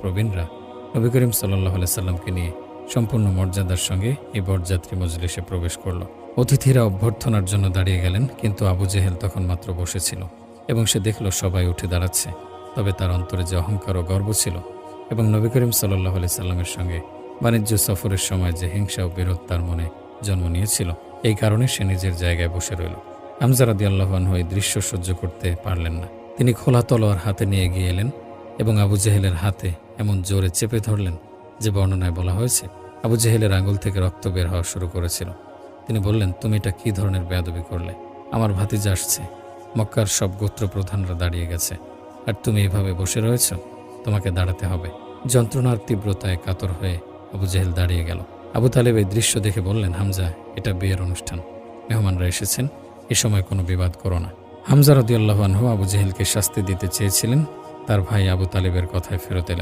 প্রবীণরা নবী করিম সাল্লাল্লাহু আলাইহি সাল্লামকে নিয়ে সম্পূর্ণ মর্যাদার সঙ্গে এই বরযাত্রী মজলিসে প্রবেশ করল। অতিথিরা অভ্যর্থনার জন্য দাঁড়িয়ে গেলেন, কিন্তু আবু জেহেল তখন মাত্র বসেছিল এবং সে দেখল সবাই উঠে দাঁড়াচ্ছে। তবে তার অন্তরে যে অহংকার ও গর্ব ছিল এবং নবী করিম সাল্লাল্লাহু আলাইহি সাল্লামের সঙ্গে বাণিজ্য সফরের সময় যে হিংসা ও বিরোধ তার মনে জন্ম নিয়েছিল, এই কারণে সে নিজের জায়গায় বসে রইল। হামজা রাদিয়াল্লাহু আনহু এই দৃশ্য সহ্য করতে পারলেন না। তিনি খোলা তলোয়ার হাতে নিয়ে এগিয়ে এলেন এবং আবু জেহেলের হাতে এমন জোরে চেপে ধরলেন যে বর্ণনায় বলা হয়েছে আবু জেহেলের আঙুল থেকে রক্ত বের হওয়া শুরু করেছিল। তিনি বললেন, তুমি এটা কী ধরনের বেয়াদবি করলে? আমার ভাতিজা আসছে, মক্কার সব গোত্র প্রধানরা দাঁড়িয়ে গেছে, আর তুমি এভাবে বসে রয়েছ? তোমাকে দাঁড়াতে হবে। যন্ত্রণার তীব্রতায় কাতর হয়ে আবু জেহেল দাঁড়িয়ে গেল। আবু তালেব এই দৃশ্য দেখে বললেন, হামজা, এটা বিয়ের অনুষ্ঠান, মেহমানরা এসেছেন, এ সময় কোনো বিবাদ করো না। হামজা রাদিয়াল্লাহু আনহু আবু জেহেলকে শাস্তি দিতে চেয়েছিলেন, তার ভাই আবু তালেবের কথায় ফেরত এলেন।